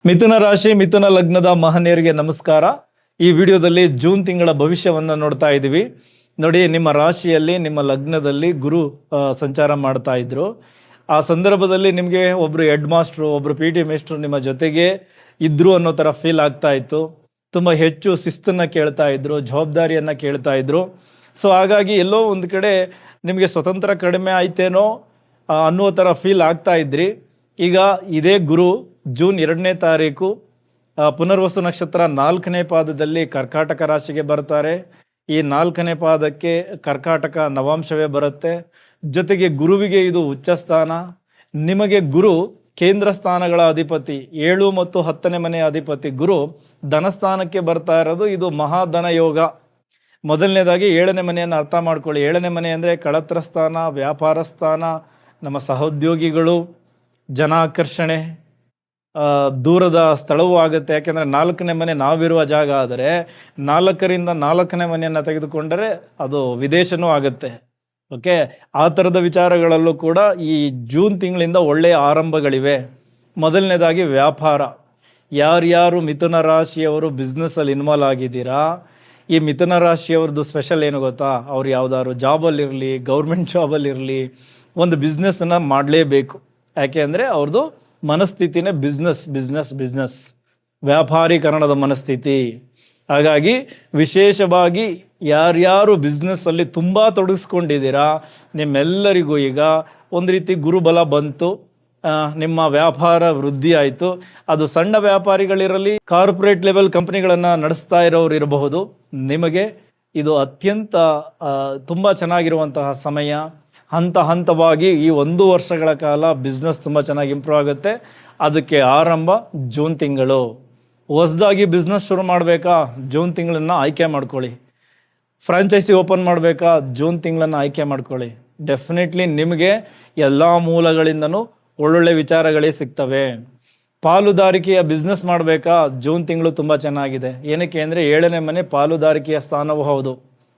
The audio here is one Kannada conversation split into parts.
ಮಿಥುನ ರಾಶಿ ಮಿಥುನ ಲಗ್ನದ ಮಹನೀಯರಿಗೆ ನಮಸ್ಕಾರ. ಈ ವಿಡಿಯೋದಲ್ಲಿ ಜೂನ್ ತಿಂಗಳ ಭವಿಷ್ಯವನ್ನು ನೋಡ್ತಾ ಇದ್ದೀವಿ. ನೋಡಿ, ನಿಮ್ಮ ರಾಶಿಯಲ್ಲಿ ನಿಮ್ಮ ಲಗ್ನದಲ್ಲಿ ಗುರು ಸಂಚಾರ ಮಾಡ್ತಾ ಇದ್ರು. ಆ ಸಂದರ್ಭದಲ್ಲಿ ನಿಮಗೆ ಒಬ್ಬರು ಹೆಡ್ ಮಾಸ್ಟ್ರು, ಒಬ್ಬರು ಪಿ ಟಿ ಮೇಸ್ಟ್ರು ನಿಮ್ಮ ಜೊತೆಗೆ ಇದ್ರು ಅನ್ನೋ ಥರ ಫೀಲ್ ಆಗ್ತಾ ಇತ್ತು. ತುಂಬ ಹೆಚ್ಚು ಶಿಸ್ತನ್ನು ಕೇಳ್ತಾ ಇದ್ರು, ಜವಾಬ್ದಾರಿಯನ್ನು ಕೇಳ್ತಾ ಇದ್ರು. ಸೊ ಹಾಗಾಗಿ ಎಲ್ಲೋ ಒಂದು ಕಡೆ ನಿಮಗೆ ಸ್ವತಂತ್ರ ಕಡಿಮೆ ಆಯ್ತೇನೋ ಅನ್ನೋ ಥರ ಫೀಲ್ ಆಗ್ತಾ ಇದ್ರಿ. ಈಗ ಇದೇ ಗುರು ಜೂನ್ 2ನೇ ತಾರೀಕು ಪುನರ್ವಸು ನಕ್ಷತ್ರ 4ನೇ ಪಾದದಲ್ಲಿ ಕರ್ಕಾಟಕ ರಾಶಿಗೆ ಬರ್ತಾರೆ. ಈ 4ನೇ ಪಾದಕ್ಕೆ ಕರ್ಕಾಟಕ ನವಾಂಶವೇ ಬರುತ್ತೆ. ಜೊತೆಗೆ ಗುರುವಿಗೆ ಇದು ಉಚ್ಚ ಸ್ಥಾನ. ನಿಮಗೆ ಗುರು ಕೇಂದ್ರ ಸ್ಥಾನಗಳ ಅಧಿಪತಿ, 7 ಮತ್ತು 10ನೇ ಮನೆಯ ಅಧಿಪತಿ ಗುರು ಧನಸ್ಥಾನಕ್ಕೆ ಬರ್ತಾ ಇರೋದು. ಇದು ಮಹಾಧನ ಯೋಗ. ಮೊದಲನೇದಾಗಿ 7ನೇ ಮನೆಯನ್ನು ಅರ್ಥ ಮಾಡ್ಕೊಳ್ಳಿ. 7ನೇ ಮನೆ ಅಂದರೆ ಕಳತ್ರ ಸ್ಥಾನ, ವ್ಯಾಪಾರ ಸ್ಥಾನ, ನಮ್ಮ ಸಹೋದ್ಯೋಗಿಗಳು, ಜನಾಕರ್ಷಣೆ, ದೂರದ ಸ್ಥಳವೂ ಆಗುತ್ತೆ. ಯಾಕೆಂದರೆ 4ನೇ ಮನೆ ನಾವಿರುವ ಜಾಗ. ಆದರೆ 4ರಿಂದ 4ನೇ ಮನೆಯನ್ನು ತೆಗೆದುಕೊಂಡರೆ ಅದು ವಿದೇಶನೂ ಆಗುತ್ತೆ. ಓಕೆ, ಆ ಥರದ ವಿಚಾರಗಳಲ್ಲೂ ಕೂಡ ಈ ಜೂನ್ ತಿಂಗಳಿಂದ ಒಳ್ಳೆಯ ಆರಂಭಗಳಿವೆ. ಮೊದಲನೇದಾಗಿ ವ್ಯಾಪಾರ. ಯಾರ್ಯಾರು ಮಿಥುನ ರಾಶಿಯವರು ಬಿಸ್ನೆಸ್ಸಲ್ಲಿ ಇನ್ವಾಲ್ವ್ ಆಗಿದ್ದೀರಾ, ಈ ಮಿಥುನ ರಾಶಿಯವ್ರದ್ದು ಸ್ಪೆಷಲ್ ಏನು ಗೊತ್ತಾ? ಅವ್ರು ಯಾವುದಾದ್ರು ಜಾಬಲ್ಲಿರಲಿ, ಗೌರ್ಮೆಂಟ್ ಜಾಬಲ್ಲಿರಲಿ, ಒಂದು ಬಿಸ್ನೆಸ್ಸನ್ನು ಮಾಡಲೇಬೇಕು. ಯಾಕೆ ಅಂದರೆ ಅವ್ರದ್ದು ಮನಸ್ಥಿತಿನೇ ಬಿಸ್ನೆಸ್, ವ್ಯಾಪಾರೀಕರಣದ ಮನಸ್ಥಿತಿ. ಹಾಗಾಗಿ ವಿಶೇಷವಾಗಿ ಯಾರ್ಯಾರು ಬಿಸ್ನೆಸ್ಸಲ್ಲಿ ತುಂಬ ತೊಡಗಿಸ್ಕೊಂಡಿದ್ದೀರಾ, ನಿಮ್ಮೆಲ್ಲರಿಗೂ ಈಗ ಒಂದು ರೀತಿ ಗುರುಬಲ ಬಂತು. ನಿಮ್ಮ ವ್ಯಾಪಾರ ವೃದ್ಧಿ ಆಯಿತು. ಅದು ಸಣ್ಣ ವ್ಯಾಪಾರಿಗಳಿರಲಿ, ಕಾರ್ಪೊರೇಟ್ ಲೆವೆಲ್ ಕಂಪ್ನಿಗಳನ್ನು ನಡೆಸ್ತಾ ಇರೋರು ಇರಬಹುದು. ನಿಮಗೆ ಇದು ಅತ್ಯಂತ ತುಂಬ ಚೆನ್ನಾಗಿರುವಂತಹ ಸಮಯ. ಹಂತವಾಗಿ ಈ 1 ವರ್ಷಗಳ ಕಾಲ ಬಿಸ್ನೆಸ್ ತುಂಬ ಚೆನ್ನಾಗಿ ಇಂಪ್ರೂವ್ ಆಗುತ್ತೆ. ಅದಕ್ಕೆ ಆರಂಭ ಜೂನ್ ತಿಂಗಳು. ಹೊಸದಾಗಿ ಬಿಸ್ನೆಸ್ ಶುರು ಮಾಡಬೇಕಾ, ಜೂನ್ ತಿಂಗಳನ್ನು ಆಯ್ಕೆ ಮಾಡ್ಕೊಳ್ಳಿ. ಫ್ರಾಂಚೈಸಿ ಓಪನ್ ಮಾಡಬೇಕಾ, ಜೂನ್ ತಿಂಗಳನ್ನು ಆಯ್ಕೆ ಮಾಡ್ಕೊಳ್ಳಿ. ಡೆಫಿನೆಟ್ಲಿ ನಿಮಗೆ ಎಲ್ಲ ಮೂಲಗಳಿಂದನೂ ಒಳ್ಳೊಳ್ಳೆ ವಿಚಾರಗಳೇ ಸಿಗ್ತವೆ. ಪಾಲುದಾರಿಕೆಯ ಬಿಸ್ನೆಸ್ ಮಾಡಬೇಕಾ, ಜೂನ್ ತಿಂಗಳು ತುಂಬ ಚೆನ್ನಾಗಿದೆ. ಏನಕ್ಕೆ ಅಂದರೆ 7ನೇ ಮನೆ ಪಾಲುದಾರಿಕೆಯ ಸ್ಥಾನವೂ ಹೌದು.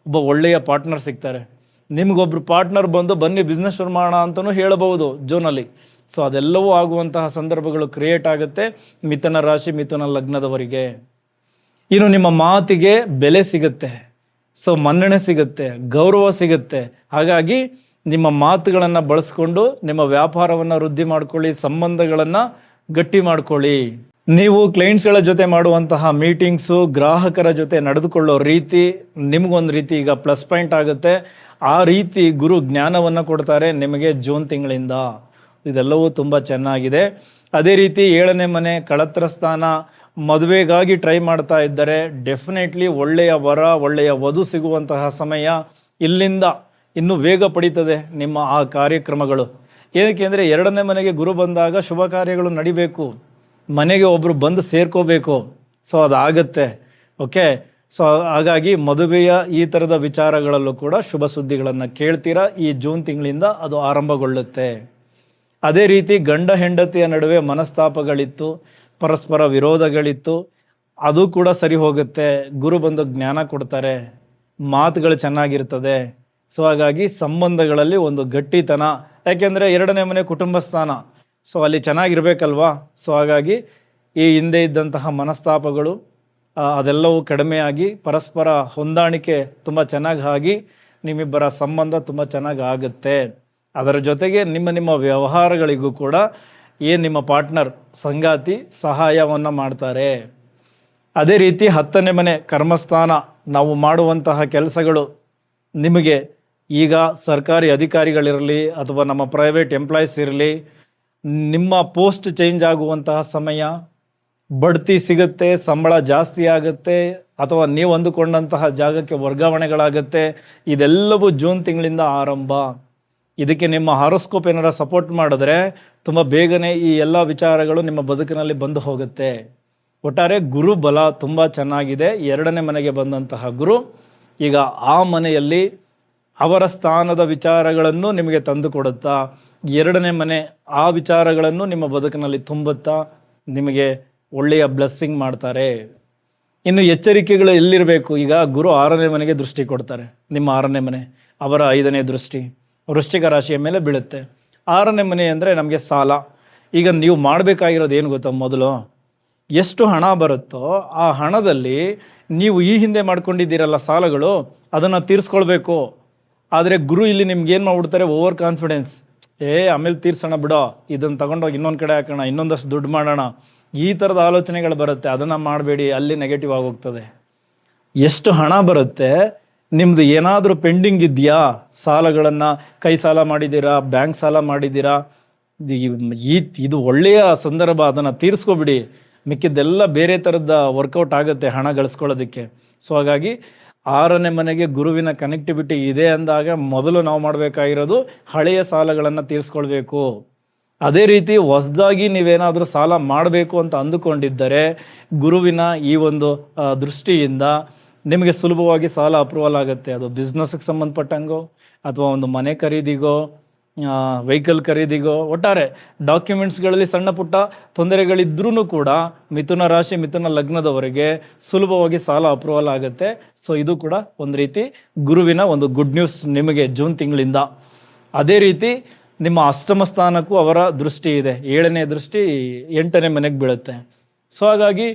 ಒಬ್ಬ ಒಳ್ಳೆಯ ಪಾರ್ಟ್ನರ್ ಸಿಗ್ತಾರೆ. ನಿಮಗೊಬ್ಬರು ಪಾರ್ಟ್ನರ್ ಬಂದು ಬನ್ನಿ ಬಿಸ್ನೆಸ್ ಶುರು ಮಾಡೋಣ ಅಂತಲೂ ಹೇಳಬಹುದು ಜೂನಲ್ಲಿ. ಸೊ ಅದೆಲ್ಲವೂ ಆಗುವಂತಹ ಸಂದರ್ಭಗಳು ಕ್ರಿಯೇಟ್ ಆಗುತ್ತೆ ಮಿಥುನ ರಾಶಿ ಮಿಥುನ ಲಗ್ನದವರಿಗೆ. ಇನ್ನು ನಿಮ್ಮ ಮಾತಿಗೆ ಬೆಲೆ ಸಿಗುತ್ತೆ, ಸೊ ಮನ್ನಣೆ ಸಿಗುತ್ತೆ, ಗೌರವ ಸಿಗುತ್ತೆ. ಹಾಗಾಗಿ ನಿಮ್ಮ ಮಾತುಗಳನ್ನು ಬಳಸ್ಕೊಂಡು ನಿಮ್ಮ ವ್ಯಾಪಾರವನ್ನು ವೃದ್ಧಿ ಮಾಡ್ಕೊಳ್ಳಿ, ಸಂಬಂಧಗಳನ್ನು ಗಟ್ಟಿ ಮಾಡ್ಕೊಳ್ಳಿ. ನೀವು ಕ್ಲೈಂಟ್ಸ್ಗಳ ಜೊತೆ ಮಾಡುವಂತಹ ಮೀಟಿಂಗ್ಸು, ಗ್ರಾಹಕರ ಜೊತೆ ನಡೆದುಕೊಳ್ಳೋ ರೀತಿ ನಿಮಗೊಂದು ರೀತಿ ಈಗ ಪ್ಲಸ್ ಪಾಯಿಂಟ್ ಆಗುತ್ತೆ. ಆ ರೀತಿ ಗುರು ಜ್ಞಾನವನ್ನು ಕೊಡ್ತಾರೆ ನಿಮಗೆ ಜೂನ್ ತಿಂಗಳಿಂದ. ಇದೆಲ್ಲವೂ ತುಂಬ ಚೆನ್ನಾಗಿದೆ. ಅದೇ ರೀತಿ 7ನೇ ಮನೆ ಕಳತ್ರ ಸ್ಥಾನ. ಮದುವೆಗಾಗಿ ಟ್ರೈ ಮಾಡ್ತಾ ಇದ್ದರೆ ಡೆಫಿನೆಟ್ಲಿ ಒಳ್ಳೆಯ ವರ, ಒಳ್ಳೆಯ ವಧು ಸಿಗುವಂತಹ ಸಮಯ. ಇಲ್ಲಿಂದ ಇನ್ನೂ ವೇಗ ಪಡೀತದೆ ನಿಮ್ಮ ಆ ಕಾರ್ಯಕ್ರಮಗಳು. ಏನಕ್ಕೆ ಅಂದರೆ 2ನೇ ಮನೆಗೆ ಗುರು ಬಂದಾಗ ಶುಭ ಕಾರ್ಯಗಳು ನಡಿಬೇಕು, ಮನೆಗೆ ಒಬ್ಬರು ಬಂದು ಸೇರ್ಕೋಬೇಕು. ಸೊ ಅದಾಗತ್ತೆ. ಓಕೆ, ಸೊ ಹಾಗಾಗಿ ಮದುವೆಯ ಈ ಥರದ ವಿಚಾರಗಳಲ್ಲೂ ಕೂಡ ಶುಭ ಸುದ್ದಿಗಳನ್ನು ಕೇಳ್ತೀರಾ. ಈ ಜೂನ್ ತಿಂಗಳಿಂದ ಅದು ಆರಂಭಗೊಳ್ಳುತ್ತೆ. ಅದೇ ರೀತಿ ಗಂಡ ಹೆಂಡತಿಯ ನಡುವೆ ಮನಸ್ತಾಪಗಳಿತ್ತು, ಪರಸ್ಪರ ವಿರೋಧಗಳಿತ್ತು, ಅದು ಕೂಡ ಸರಿ ಹೋಗುತ್ತೆ. ಗುರು ಬಂದು ಜ್ಞಾನ ಕೊಡ್ತಾರೆ, ಮಾತುಗಳು ಚೆನ್ನಾಗಿರ್ತದೆ. ಸೊ ಹಾಗಾಗಿ ಸಂಬಂಧಗಳಲ್ಲಿ ಒಂದು ಗಟ್ಟಿತನ. ಯಾಕೆಂದರೆ 2ನೇ ಮನೆ ಕುಟುಂಬ ಸ್ಥಾನ. ಸೊ ಅಲ್ಲಿ ಚೆನ್ನಾಗಿರ್ಬೇಕಲ್ವಾ. ಸೊ ಹಾಗಾಗಿ ಈ ಹಿಂದೆ ಇದ್ದಂತಹ ಮನಸ್ತಾಪಗಳು ಅದೆಲ್ಲವೂ ಕಡಿಮೆಯಾಗಿ ಪರಸ್ಪರ ಹೊಂದಾಣಿಕೆ ತುಂಬ ಚೆನ್ನಾಗಿ ಆಗಿ ನಿಮ್ಮಿಬ್ಬರ ಸಂಬಂಧ ತುಂಬ ಚೆನ್ನಾಗಿ ಆಗುತ್ತೆ. ಅದರ ಜೊತೆಗೆ ನಿಮ್ಮ ವ್ಯವಹಾರಗಳಿಗೂ ಕೂಡ ನಿಮ್ಮ ಪಾರ್ಟ್ನರ್ ಸಂಗಾತಿ ಸಹಾಯವನ್ನು ಮಾಡ್ತಾರೆ. ಅದೇ ರೀತಿ 10ನೇ ಮನೆ ಕರ್ಮಸ್ಥಾನ. ನಾವು ಮಾಡುವಂತಹ ಕೆಲಸಗಳು, ನಿಮಗೆ ಈಗ ಸರ್ಕಾರಿ ಅಧಿಕಾರಿಗಳಿರಲಿ ಅಥವಾ ನಮ್ಮ ಪ್ರೈವೇಟ್ ಎಂಪ್ಲಾಯೀಸ್ ಇರಲಿ, ನಿಮ್ಮ ಪೋಸ್ಟ್ ಚೇಂಜ್ ಆಗುವಂತಹ ಸಮಯ, ಬಡ್ತಿ ಸಿಗುತ್ತೆ, ಸಂಬಳ ಜಾಸ್ತಿ ಆಗುತ್ತೆ, ಅಥವಾ ನೀವು ಅಂದುಕೊಂಡಂತಹ ಜಾಗಕ್ಕೆ ವರ್ಗಾವಣೆಗಳಾಗುತ್ತೆ. ಇದೆಲ್ಲವೂ ಜೂನ್ ತಿಂಗಳಿಂದ ಆರಂಭ. ಇದಕ್ಕೆ ನಿಮ್ಮ ಹಾರೋಸ್ಕೋಪ್ ಏನಾರ ಸಪೋರ್ಟ್ ಮಾಡಿದ್ರೆ ತುಂಬ ಬೇಗನೆ ಈ ಎಲ್ಲ ವಿಚಾರಗಳು ನಿಮ್ಮ ಬದುಕಿನಲ್ಲಿ ಬಂದು ಹೋಗುತ್ತೆ. ಒಟ್ಟಾರೆ ಗುರು ಬಲ ತುಂಬ ಚೆನ್ನಾಗಿದೆ. 2ನೇ ಮನೆಗೆ ಬಂದಂತಹ ಗುರು ಈಗ ಆ ಮನೆಯಲ್ಲಿ ಅವರ ಸ್ಥಾನದ ವಿಚಾರಗಳನ್ನು ನಿಮಗೆ ತಂದು ಕೊಡುತ್ತಾ, 2ನೇ ಮನೆ ಆ ವಿಚಾರಗಳನ್ನು ನಿಮ್ಮ ಬದುಕಿನಲ್ಲಿ ತುಂಬುತ್ತಾ ನಿಮಗೆ ಒಳ್ಳೆಯ ಬ್ಲೆಸ್ಸಿಂಗ್ ಮಾಡ್ತಾರೆ. ಇನ್ನು ಎಚ್ಚರಿಕೆಗಳು ಎಲ್ಲಿರಬೇಕು? ಈಗ ಗುರು 6ನೇ ಮನೆಗೆ ದೃಷ್ಟಿ ಕೊಡ್ತಾರೆ. ನಿಮ್ಮ 6ನೇ ಮನೆ ಅವರ 5ನೇ ದೃಷ್ಟಿ ವೃಶ್ಚಿಕ ರಾಶಿಯ ಮೇಲೆ ಬೀಳುತ್ತೆ. 6ನೇ ಮನೆ ಅಂದರೆ ನಮಗೆ ಸಾಲ. ಈಗ ನೀವು ಮಾಡಬೇಕಾಗಿರೋದು ಏನು ಗೊತ್ತಾ? ಮೊದಲು ಎಷ್ಟು ಹಣ ಬರುತ್ತೋ ಆ ಹಣದಲ್ಲಿ ನೀವು ಈ ಹಿಂದೆ ಮಾಡ್ಕೊಂಡಿದ್ದೀರಲ್ಲ ಸಾಲಗಳು, ಅದನ್ನು ತೀರಿಸ್ಕೊಳ್ಬೇಕು. ಆದರೆ ಗುರು ಇಲ್ಲಿ ನಿಮ್ಗೆ ಏನು ಮಾಡ್ಬಿಡ್ತಾರೆ, ಓವರ್ ಕಾನ್ಫಿಡೆನ್ಸ್. ಆಮೇಲೆ ತೀರ್ಸೋಣ ಬಿಡೋ, ಇದನ್ನು ತಗೊಂಡೋಗಿ ಇನ್ನೊಂದು ಕಡೆ ಹಾಕೋಣ, ಇನ್ನೊಂದಷ್ಟು ದುಡ್ಡು ಮಾಡೋಣ, ಈ ಥರದ ಆಲೋಚನೆಗಳು ಬರುತ್ತೆ. ಅದನ್ನು ಮಾಡಬೇಡಿ, ಅಲ್ಲಿ ನೆಗೆಟಿವ್ ಆಗೋಗ್ತದೆ. ಎಷ್ಟು ಹಣ ಬರುತ್ತೆ, ನಿಮ್ಮದು ಏನಾದರೂ ಪೆಂಡಿಂಗ್ ಇದೆಯಾ, ಸಾಲಗಳನ್ನು ಕೈ ಸಾಲ ಮಾಡಿದ್ದೀರಾ, ಬ್ಯಾಂಕ್ ಸಾಲ ಮಾಡಿದ್ದೀರಾ, ಇದು ಒಳ್ಳೆಯ ಸಂದರ್ಭ, ಅದನ್ನು ತೀರಿಸ್ಕೊಬಿಡಿ. ಮಿಕ್ಕಿದ್ದೆಲ್ಲ ಬೇರೆ ಥರದ ವರ್ಕೌಟ್ ಆಗುತ್ತೆ ಹಣ ಗಳಿಸ್ಕೊಳ್ಳೋದಕ್ಕೆ. ಸೊ ಹಾಗಾಗಿ 6ನೇ ಮನೆಗೆ ಗುರುವಿನ ಕನೆಕ್ಟಿವಿಟಿ ಇದೆ ಅಂದಾಗ ಮೊದಲು ನಾವು ಮಾಡಬೇಕಾಗಿರೋದು ಹಳೆಯ ಸಾಲಗಳನ್ನು ತೀರಿಸ್ಕೊಳ್ಬೇಕು. ಅದೇ ರೀತಿ ಹೊಸದಾಗಿ ನೀವೇನಾದರೂ ಸಾಲ ಮಾಡಬೇಕು ಅಂತ ಅಂದುಕೊಂಡಿದ್ದರೆ ಗುರುವಿನ ಈ ಒಂದು ದೃಷ್ಟಿಯಿಂದ ನಿಮಗೆ ಸುಲಭವಾಗಿ ಸಾಲ ಅಪ್ರೂವಲ್ ಆಗುತ್ತೆ. ಅದು ಬಿಸ್ನೆಸ್ಗೆ ಸಂಬಂಧಪಟ್ಟಂಗೋ ಅಥವಾ ಒಂದು ಮನೆ ಖರೀದಿಗೋ, ವೆಹಿಕಲ್ ಖರೀದಿಗೋ, ಒಟ್ಟಾರೆ ಡಾಕ್ಯುಮೆಂಟ್ಸ್ಗಳಲ್ಲಿ ಸಣ್ಣ ಪುಟ್ಟ ತೊಂದರೆಗಳಿದ್ರೂ ಕೂಡ ಮಿಥುನ ರಾಶಿ ಮಿಥುನ ಲಗ್ನದವರೆಗೆ ಸುಲಭವಾಗಿ ಸಾಲ ಅಪ್ರೂವಲ್ ಆಗುತ್ತೆ. ಸೊ ಇದು ಕೂಡ ಒಂದು ರೀತಿ ಗುರುವಿನ ಒಂದು ಗುಡ್ ನ್ಯೂಸ್ ನಿಮಗೆ ಜೂನ್ ತಿಂಗಳಿಂದ. ಅದೇ ರೀತಿ ನಿಮ್ಮ ಅಷ್ಟಮ ಸ್ಥಾನಕ್ಕೂ ಅವರ ದೃಷ್ಟಿ ಇದೆ. 7ನೇ ದೃಷ್ಟಿ 8ನೇ ಮನೆಗೆ ಬೀಳುತ್ತೆ. ಸೊ ಹಾಗಾಗಿ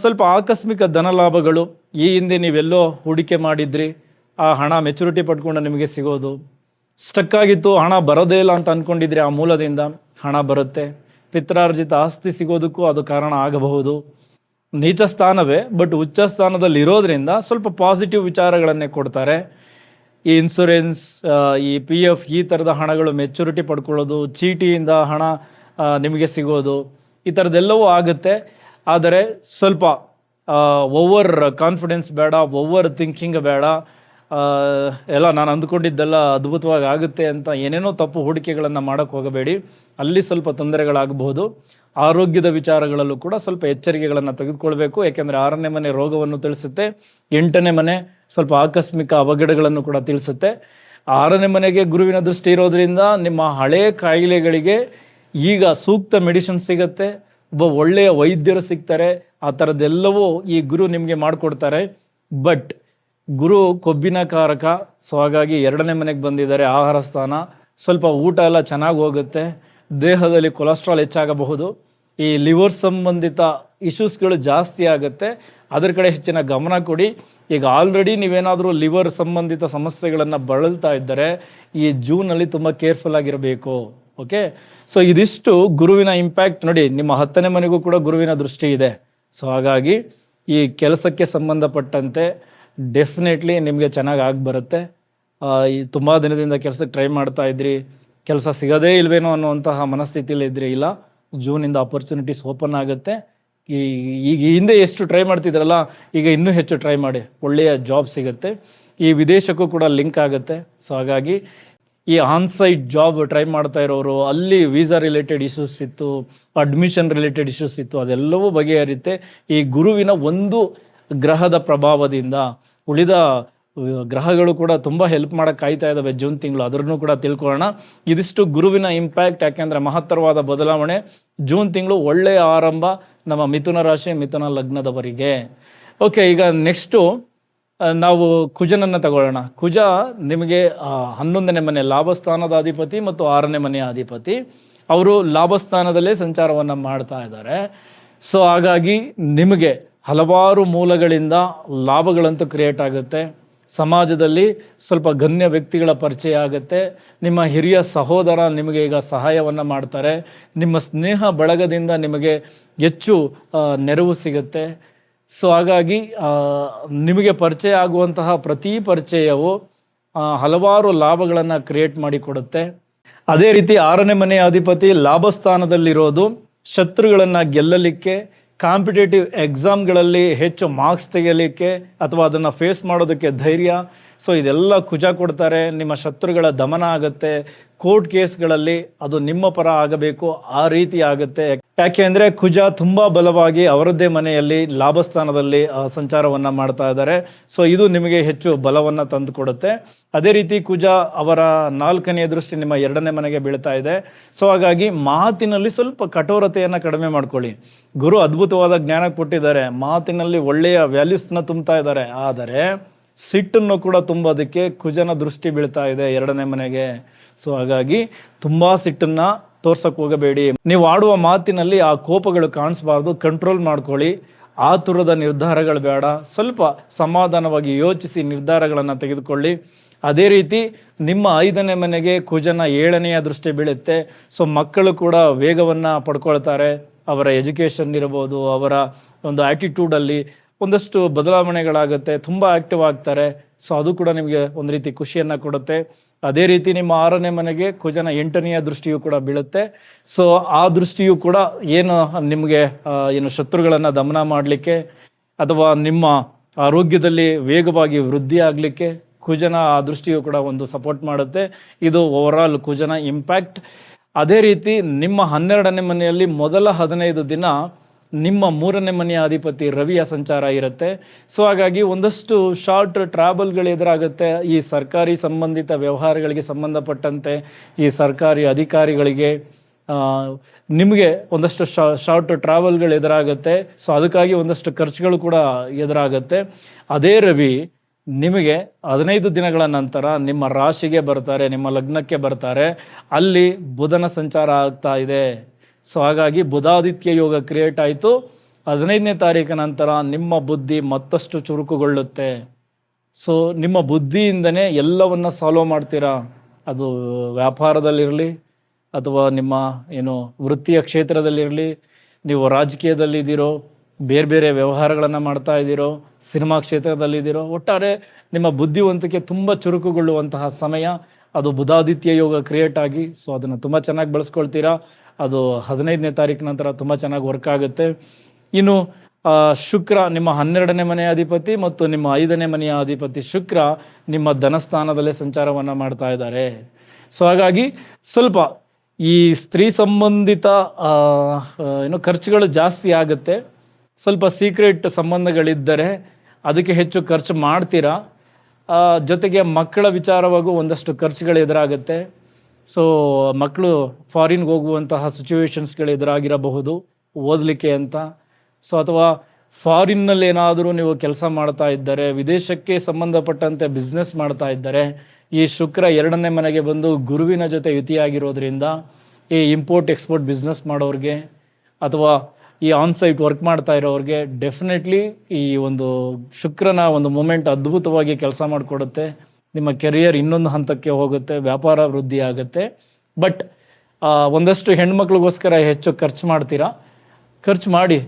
ಸ್ವಲ್ಪ ಆಕಸ್ಮಿಕ ಧನ ಲಾಭಗಳು, ಈ ಹಿಂದೆ ನೀವೆಲ್ಲೋ ಹೂಡಿಕೆ ಮಾಡಿದ್ರಿ, ಆ ಹಣ ಮೆಚುರಿಟಿ ಪಡ್ಕೊಂಡು ನಿಮಗೆ ಸಿಗೋದು, ಸ್ಟಕ್ ಆಗಿತ್ತು, ಹಣ ಬರೋದೇ ಇಲ್ಲ ಅಂತ ಅಂದ್ಕೊಂಡಿದ್ರೆ ಆ ಮೂಲದಿಂದ ಹಣ ಬರುತ್ತೆ. ಪಿತ್ರಾರ್ಜಿತ ಆಸ್ತಿ ಸಿಗೋದಕ್ಕೂ ಅದು ಕಾರಣ ಆಗಬಹುದು. ನೀಚ ಸ್ಥಾನವೇ, ಬಟ್ ಉಚ್ಚ ಸ್ಥಾನದಲ್ಲಿ ಇರೋದ್ರಿಂದ ಸ್ವಲ್ಪ ಪಾಸಿಟಿವ್ ವಿಚಾರಗಳನ್ನೇ ಕೊಡ್ತಾರೆ. ಈ ಇನ್ಶೂರೆನ್ಸ್, ಈ PF ಈ ಥರದ ಹಣಗಳು ಮೆಚುರಿಟಿ ಪಡ್ಕೊಳ್ಳೋದು, ಚೀಟಿಯಿಂದ ಹಣ ನಿಮಗೆ ಸಿಗೋದು, ಈ ಥರದ್ದೆಲ್ಲವೂ ಆಗುತ್ತೆ. ಆದರೆ ಸ್ವಲ್ಪ ಓವರ್ ಕಾನ್ಫಿಡೆನ್ಸ್ ಬೇಡ, ಓವರ್ ಥಿಂಕಿಂಗ್ ಬೇಡ. ಎಲ್ಲ ನಾನು ಅಂದ್ಕೊಂಡಿದ್ದೆಲ್ಲ ಅದ್ಭುತವಾಗಿ ಆಗುತ್ತೆ ಅಂತ ಏನೇನೋ ತಪ್ಪು ಹೂಡಿಕೆಗಳನ್ನು ಮಾಡೋಕ್ಕೆ ಹೋಗಬೇಡಿ. ಅಲ್ಲಿ ಸ್ವಲ್ಪ ತೊಂದರೆಗಳಾಗಬಹುದು. ಆರೋಗ್ಯದ ವಿಚಾರಗಳಲ್ಲೂ ಕೂಡ ಸ್ವಲ್ಪ ಎಚ್ಚರಿಕೆಗಳನ್ನು ತೆಗೆದುಕೊಳ್ಬೇಕು. ಯಾಕೆಂದರೆ 6ನೇ ಮನೆ ರೋಗವನ್ನು ತಿಳಿಸುತ್ತೆ, 8ನೇ ಮನೆ ಸ್ವಲ್ಪ ಆಕಸ್ಮಿಕ ಅವಘಡಗಳನ್ನು ಕೂಡ ತಿಳಿಸುತ್ತೆ. 6ನೇ ಮನೆಗೆ ಗುರುವಿನ ದೃಷ್ಟಿ ಇರೋದ್ರಿಂದ ನಿಮ್ಮ ಹಳೆಯ ಕಾಯಿಲೆಗಳಿಗೆ ಈಗ ಸೂಕ್ತ ಮೆಡಿಸಿನ್ ಸಿಗುತ್ತೆ, ಒಬ್ಬ ಒಳ್ಳೆಯ ವೈದ್ಯರು ಸಿಗ್ತಾರೆ. ಆ ಥರದ್ದೆಲ್ಲವೂ ಈ ಗುರು ನಿಮಗೆ ಮಾಡಿಕೊಡ್ತಾರೆ. ಬಟ್ ಗುರು ಕೊಬ್ಬಿನ ಕಾರಕ. ಸೊ ಹಾಗಾಗಿ 2ನೇ ಮನೆಗೆ ಬಂದಿದ್ದಾರೆ, ಆಹಾರ ಸ್ಥಾನ. ಸ್ವಲ್ಪ ಊಟ ಎಲ್ಲ ಚೆನ್ನಾಗಿ ಹೋಗುತ್ತೆ, ದೇಹದಲ್ಲಿ ಕೊಲೆಸ್ಟ್ರಾಲ್ ಹೆಚ್ಚಾಗಬಹುದು, ಈ ಲಿವರ್ ಸಂಬಂಧಿತ ಇಶ್ಯೂಸ್ಗಳು ಜಾಸ್ತಿ ಆಗುತ್ತೆ. ಅದರ ಕಡೆ ಹೆಚ್ಚಿನ ಗಮನ ಕೊಡಿ. ಈಗ ಆಲ್ರೆಡಿ ನೀವೇನಾದರೂ ಲಿವರ್ ಸಂಬಂಧಿತ ಸಮಸ್ಯೆಗಳನ್ನು ಬಳಲ್ತಾ ಇದ್ದರೆ ಈ ಜೂನಲ್ಲಿ ತುಂಬ ಕೇರ್ಫುಲ್ ಆಗಿರಬೇಕು. ಓಕೆ, ಸೊ ಇದಿಷ್ಟು ಗುರುವಿನ ಇಂಪ್ಯಾಕ್ಟ್. ನೋಡಿ, ನಿಮ್ಮ 10ನೇ ಮನೆಗೂ ಕೂಡ ಗುರುವಿನ ದೃಷ್ಟಿ ಇದೆ. ಸೊ ಹಾಗಾಗಿ ಈ ಕೆಲಸಕ್ಕೆ ಸಂಬಂಧಪಟ್ಟಂತೆ ಡೆಫಿನೆಟ್ಲಿ ನಿಮಗೆ ಚೆನ್ನಾಗಿ ಆಗಿ ಬರುತ್ತೆ. ಈ ತುಂಬ ದಿನದಿಂದ ಕೆಲಸಕ್ಕೆ ಟ್ರೈ ಮಾಡ್ತಾ ಇದ್ರಿ, ಕೆಲಸ ಸಿಗೋದೇ ಇಲ್ವೇನೋ ಅನ್ನುವಂತಹ ಮನಸ್ಥಿತಿಯಲ್ಲಿ ಇದ್ರಿ, ಇಲ್ಲ, ಜೂನಿಂದ ಆಪರ್ಚುನಿಟೀಸ್ ಓಪನ್ ಆಗುತ್ತೆ. ಈಗ ಹಿಂದೆ ಎಷ್ಟು ಟ್ರೈ ಮಾಡ್ತಿದ್ರಲ್ಲ, ಈಗ ಇನ್ನೂ ಹೆಚ್ಚು ಟ್ರೈ ಮಾಡಿ, ಒಳ್ಳೆಯ ಜಾಬ್ ಸಿಗುತ್ತೆ. ಈ ವಿದೇಶಕ್ಕೂ ಕೂಡ ಲಿಂಕ್ ಆಗುತ್ತೆ. ಸೊ ಹಾಗಾಗಿ ಈ ಆನ್ಸೈಟ್ ಜಾಬ್ ಟ್ರೈ ಮಾಡ್ತಾ ಇರೋರು, ಅಲ್ಲಿ ವೀಸಾ ರಿಲೇಟೆಡ್ ಇಶ್ಯೂಸ್ ಇತ್ತು, ಅಡ್ಮಿಷನ್ ರಿಲೇಟೆಡ್ ಇಶ್ಯೂಸ್ ಇತ್ತು, ಅದೆಲ್ಲವೂ ಬಗೆಹರಿಯುತ್ತೆ. ಈ ಗುರುವಿನ ಒಂದು ಗ್ರಹದ ಪ್ರಭಾವದಿಂದ ಉಳಿದ ಗ್ರಹಗಳು ಕೂಡ ತುಂಬ ಹೆಲ್ಪ್ ಮಾಡೋಕ್ಕೆ ಕಾಯ್ತಾ ಇದ್ದಾವೆ ಜೂನ್ ತಿಂಗಳು. ಅದನ್ನು ಕೂಡ ತಿಳ್ಕೊಳ್ಳೋಣ. ಇದಿಷ್ಟು ಗುರುವಿನ ಇಂಪ್ಯಾಕ್ಟ್. ಯಾಕೆಂದರೆ ಮಹತ್ತರವಾದ ಬದಲಾವಣೆ. ಜೂನ್ ತಿಂಗಳು ಒಳ್ಳೆಯ ಆರಂಭ ನಮ್ಮ ಮಿಥುನ ರಾಶಿ ಮಿಥುನ ಲಗ್ನದವರಿಗೆ. ಓಕೆ, ಈಗ ನೆಕ್ಸ್ಟು ನಾವು ಕುಜನನ್ನು ತಗೊಳ್ಳೋಣ. ಕುಜ ನಿಮಗೆ 11ನೇ ಮನೆ ಲಾಭಸ್ಥಾನದ ಅಧಿಪತಿ ಮತ್ತು 6ನೇ ಮನೆಯ ಅಧಿಪತಿ. ಅವರು ಲಾಭಸ್ಥಾನದಲ್ಲೇ ಸಂಚಾರವನ್ನು ಮಾಡ್ತಾ ಇದ್ದಾರೆ. ಸೊ ಹಾಗಾಗಿ ನಿಮಗೆ ಹಲವಾರು ಮೂಲಗಳಿಂದ ಲಾಭಗಳಂತೂ ಕ್ರಿಯೇಟ್ ಆಗುತ್ತೆ. ಸಮಾಜದಲ್ಲಿ ಸ್ವಲ್ಪ ಗಣ್ಯ ವ್ಯಕ್ತಿಗಳ ಪರಿಚಯ ಆಗುತ್ತೆ. ನಿಮ್ಮ ಹಿರಿಯ ಸಹೋದರ ನಿಮಗೆ ಈಗ ಸಹಾಯವನ್ನು ಮಾಡ್ತಾರೆ. ನಿಮ್ಮ ಸ್ನೇಹ ಬಳಗದಿಂದ ನಿಮಗೆ ಹೆಚ್ಚು ನೆರವು ಸಿಗುತ್ತೆ. ಸೊ ಹಾಗಾಗಿ ನಿಮಗೆ ಪರಿಚಯ ಆಗುವಂತಹ ಪ್ರತಿ ಪರಿಚಯವು ಹಲವಾರು ಲಾಭಗಳನ್ನು ಕ್ರಿಯೇಟ್ ಮಾಡಿಕೊಡುತ್ತೆ. ಅದೇ ರೀತಿ 6ನೇ ಮನೆಯ ಅಧಿಪತಿ ಲಾಭಸ್ಥಾನದಲ್ಲಿರೋದು ಶತ್ರುಗಳನ್ನು ಗೆಲ್ಲಲಿಕ್ಕೆ, ಕಾಂಪಿಟೇಟಿವ್ ಎಕ್ಸಾಮ್ಗಳಲ್ಲಿ ಹೆಚ್ಚು ಮಾರ್ಕ್ಸ್ ತೆಗೆಯಲಿಕ್ಕೆ ಅಥವಾ ಅದನ್ನು ಫೇಸ್ ಮಾಡೋದಕ್ಕೆ ಧೈರ್ಯ. ಸೊ ಇದೆಲ್ಲ ಕುಜ ಕೊಡ್ತಾರೆ. ನಿಮ್ಮ ಶತ್ರುಗಳ ದಮನ ಆಗುತ್ತೆ. ಕೋರ್ಟ್ ಕೇಸ್ಗಳಲ್ಲಿ ಅದು ನಿಮ್ಮ ಪರ ಆಗಬೇಕು, ಆ ರೀತಿ ಆಗುತ್ತೆ. ಯಾಕೆ ಅಂದರೆ ಕುಜ ತುಂಬ ಬಲವಾಗಿ ಅವರದ್ದೇ ಮನೆಯಲ್ಲಿ ಲಾಭಸ್ಥಾನದಲ್ಲಿ ಸಂಚಾರವನ್ನು ಮಾಡ್ತಾ ಇದ್ದಾರೆ. ಸೊ ಇದು ನಿಮಗೆ ಹೆಚ್ಚು ಬಲವನ್ನು ತಂದು ಕೊಡುತ್ತೆ. ಅದೇ ರೀತಿ ಕುಜ ಅವರ 4ನೇ ದೃಷ್ಟಿ ನಿಮ್ಮ 2ನೇ ಮನೆಗೆ ಬೀಳ್ತಾ ಇದೆ. ಸೊ ಹಾಗಾಗಿ ಮಾತಿನಲ್ಲಿ ಸ್ವಲ್ಪ ಕಠೋರತೆಯನ್ನು ಕಡಿಮೆ ಮಾಡ್ಕೊಳ್ಳಿ. ಗುರು ಅದ್ಭುತವಾದ ಜ್ಞಾನ ಕೊಟ್ಟಿದ್ದಾರೆ, ಮಾತಿನಲ್ಲಿ ಒಳ್ಳೆಯ ವ್ಯಾಲ್ಯೂಸ್ನ ತುಂಬ್ತಾ ಇದ್ದಾರೆ. ಆದರೆ ಸಿಟ್ಟನ್ನು ಕೂಡ ತುಂಬೋದಕ್ಕೆ ಕುಜನ ದೃಷ್ಟಿ ಬೀಳ್ತಾ ಇದೆ 2ನೇ ಮನೆಗೆ. ಸೊ ಹಾಗಾಗಿ ತುಂಬ ಸಿಟ್ಟನ್ನು ತೋರ್ಸಕ್ಕೆ ಹೋಗಬೇಡಿ. ನೀವು ಆಡುವ ಮಾತಿನಲ್ಲಿ ಆ ಕೋಪಗಳು ಕಾಣಿಸ್ಬಾರ್ದು, ಕಂಟ್ರೋಲ್ ಮಾಡ್ಕೊಳ್ಳಿ. ಆತುರದ ನಿರ್ಧಾರಗಳು ಬೇಡ, ಸ್ವಲ್ಪ ಸಮಾಧಾನವಾಗಿ ಯೋಚಿಸಿ ನಿರ್ಧಾರಗಳನ್ನು ತೆಗೆದುಕೊಳ್ಳಿ. ಅದೇ ರೀತಿ ನಿಮ್ಮ 5ನೇ ಮನೆಗೆ ಕುಜನ 7ನೆಯ ದೃಷ್ಟಿ ಬೀಳುತ್ತೆ. ಸೊ ಮಕ್ಕಳು ಕೂಡ ವೇಗವನ್ನು ಪಡ್ಕೊಳ್ತಾರೆ. ಅವರ ಎಜುಕೇಷನ್ ಇರ್ಬೋದು, ಅವರ ಒಂದು ಆ್ಯಟಿಟ್ಯೂಡಲ್ಲಿ ಒಂದಷ್ಟು ಬದಲಾವಣೆಗಳಾಗುತ್ತೆ, ತುಂಬ ಆ್ಯಕ್ಟಿವ್ ಆಗ್ತಾರೆ. ಸೊ ಅದು ಕೂಡ ನಿಮಗೆ ಒಂದು ರೀತಿ ಖುಷಿಯನ್ನು ಕೊಡುತ್ತೆ. ಅದೇ ರೀತಿ ನಿಮ್ಮ 6ನೇ ಮನೆಗೆ ಕುಜನ 8ನೆಯ ದೃಷ್ಟಿಯು ಕೂಡ ಬೀಳುತ್ತೆ. ಸೊ ಆ ದೃಷ್ಟಿಯು ಕೂಡ ಏನು ನಿಮಗೆ ಏನು ಶತ್ರುಗಳನ್ನು ದಮನ ಮಾಡಲಿಕ್ಕೆ ಅಥವಾ ನಿಮ್ಮ ಆರೋಗ್ಯದಲ್ಲಿ ವೇಗವಾಗಿ ವೃದ್ಧಿ ಆಗಲಿಕ್ಕೆ ಕುಜನ ಆ ದೃಷ್ಟಿಯು ಕೂಡ ಒಂದು ಸಪೋರ್ಟ್ ಮಾಡುತ್ತೆ. ಇದು ಓವರಾಲ್ ಕುಜನ ಇಂಪ್ಯಾಕ್ಟ್. ಅದೇ ರೀತಿ ನಿಮ್ಮ 12ನೇ ಮನೆಯಲ್ಲಿ ಮೊದಲ 15 ದಿನ ನಿಮ್ಮ 3ನೇ ಮನೆಯ ಅಧಿಪತಿ ರವಿಯ ಸಂಚಾರ ಇರುತ್ತೆ. ಸೊ ಹಾಗಾಗಿ ಒಂದಷ್ಟು ಶಾರ್ಟ್ ಟ್ರಾವೆಲ್ಗಳು ಎದುರಾಗುತ್ತೆ. ಈ ಸರ್ಕಾರಿ ಸಂಬಂಧಿತ ವ್ಯವಹಾರಗಳಿಗೆ ಸಂಬಂಧಪಟ್ಟಂತೆ ಈ ಸರ್ಕಾರಿ ಅಧಿಕಾರಿಗಳಿಗೆ ನಿಮಗೆ ಒಂದಷ್ಟು ಶಾರ್ಟ್ ಟ್ರಾವೆಲ್ಗಳು ಎದುರಾಗುತ್ತೆ. ಸೊ ಅದಕ್ಕಾಗಿ ಒಂದಷ್ಟು ಖರ್ಚುಗಳು ಕೂಡ ಎದುರಾಗುತ್ತೆ. ಅದೇ ರವಿ ನಿಮಗೆ 15 ದಿನಗಳ ನಂತರ ನಿಮ್ಮ ರಾಶಿಗೆ ಬರ್ತಾರೆ, ನಿಮ್ಮ ಲಗ್ನಕ್ಕೆ ಬರ್ತಾರೆ. ಅಲ್ಲಿ ಬುಧನ ಸಂಚಾರ ಆಗ್ತಾ ಇದೆ. ಸೊ ಹಾಗಾಗಿ ಬುಧಾದಿತ್ಯ ಯೋಗ ಕ್ರಿಯೇಟ್ ಆಯಿತು. 15ನೇ ತಾರೀಕಿನ ನಂತರ ನಿಮ್ಮ ಬುದ್ಧಿ ಮತ್ತಷ್ಟು ಚುರುಕುಗೊಳ್ಳುತ್ತೆ. ಸೊ ನಿಮ್ಮ ಬುದ್ಧಿಯಿಂದನೇ ಎಲ್ಲವನ್ನ ಸಾಲ್ವ್ ಮಾಡ್ತೀರಾ. ಅದು ವ್ಯಾಪಾರದಲ್ಲಿರಲಿ ಅಥವಾ ನಿಮ್ಮ ಏನು ವೃತ್ತಿಯ ಕ್ಷೇತ್ರದಲ್ಲಿರಲಿ, ನೀವು ರಾಜಕೀಯದಲ್ಲಿದ್ದೀರೋ, ಬೇರೆ ಬೇರೆ ವ್ಯವಹಾರಗಳನ್ನು ಮಾಡ್ತಾ ಇದ್ದೀರೋ, ಸಿನಿಮಾ ಕ್ಷೇತ್ರದಲ್ಲಿದ್ದೀರೋ, ಒಟ್ಟಾರೆ ನಿಮ್ಮ ಬುದ್ಧಿವಂತಿಕೆ ತುಂಬ ಚುರುಕುಗೊಳ್ಳುವಂತಹ ಸಮಯ. ಅದು ಬುಧಾದಿತ್ಯ ಯೋಗ ಕ್ರಿಯೇಟ್ ಆಗಿ ಸೊ ಅದನ್ನು ತುಂಬ ಚೆನ್ನಾಗಿ ಬಳಸ್ಕೊಳ್ತೀರಾ. ಅದು 15ನೇ ತಾರೀಕು ನಂತರ ತುಂಬ ಚೆನ್ನಾಗಿ ವರ್ಕ್ ಆಗುತ್ತೆ. ಇನ್ನು ಶುಕ್ರ ನಿಮ್ಮ 12ನೇ ಮನೆಯ ಅಧಿಪತಿ ಮತ್ತು ನಿಮ್ಮ 5ನೇ ಮನೆಯ ಅಧಿಪತಿ ಶುಕ್ರ ನಿಮ್ಮ ಧನಸ್ಥಾನದಲ್ಲೇ ಸಂಚಾರವನ್ನು ಮಾಡ್ತಾ ಇದ್ದಾರೆ. ಸೊ ಹಾಗಾಗಿ ಸ್ವಲ್ಪ ಈ ಸ್ತ್ರೀ ಸಂಬಂಧಿತ ಏನು ಖರ್ಚುಗಳು ಜಾಸ್ತಿ ಆಗುತ್ತೆ. ಸ್ವಲ್ಪ ಸೀಕ್ರೆಟ್ ಸಂಬಂಧಗಳಿದ್ದರೆ ಅದಕ್ಕೆ ಹೆಚ್ಚು ಖರ್ಚು ಮಾಡ್ತೀರಾ. ಜೊತೆಗೆ ಮಕ್ಕಳ ವಿಚಾರವಾಗೂ ಒಂದಷ್ಟು ಖರ್ಚುಗಳು ಎದುರಾಗುತ್ತೆ. ಸೊ ಮಕ್ಕಳು ಫಾರಿನ್ಗೆ ಹೋಗುವಂತಹ ಸಿಚುವೇಶನ್ಸ್ಗಳು ಎದುರಾಗಿರಬಹುದು ಓದಲಿಕ್ಕೆ ಅಂತ. ಸೊ ಅಥವಾ ಫಾರಿನ್ನಲ್ಲಿ ಏನಾದರೂ ನೀವು ಕೆಲಸ ಮಾಡ್ತಾ ಇದ್ದರೆ, ವಿದೇಶಕ್ಕೆ ಸಂಬಂಧಪಟ್ಟಂತೆ ಬಿಸ್ನೆಸ್ ಮಾಡ್ತಾ ಇದ್ದರೆ, ಈ ಶುಕ್ರ 2ನೇ ಮನೆಗೆ ಬಂದು ಗುರುವಿನ ಜೊತೆ ಯುತಿಯಾಗಿರೋದ್ರಿಂದ ಈ ಇಂಪೋರ್ಟ್ ಎಕ್ಸ್ಪೋರ್ಟ್ ಬಿಸ್ನೆಸ್ ಮಾಡೋರಿಗೆ ಅಥವಾ ಈ ಆನ್ಸೈಟ್ ವರ್ಕ್ ಮಾಡ್ತಾ ಇರೋರಿಗೆ ಡೆಫಿನೆಟ್ಲಿ ಈ ಒಂದು ಶುಕ್ರನ ಒಂದು ಮೂಮೆಂಟ್ ಅದ್ಭುತವಾಗಿ ಕೆಲಸ ಮಾಡಿಕೊಡುತ್ತೆ. ನಿಮ್ಮ ಕೆರಿಯರ್ ಇನ್ನೊಂದು ಹಂತಕ್ಕೆ ಹೋಗುತ್ತೆ, ವ್ಯಾಪಾರ ವೃದ್ಧಿ ಆಗುತ್ತೆ. ಬಟ್ ಒಂದಷ್ಟು ಹೆಣ್ಮಕ್ಳಿಗೋಸ್ಕರ ಹೆಚ್ಚು ಖರ್ಚು ಮಾಡ್ತೀರಾ. ಖರ್ಚು ಮಾಡಿ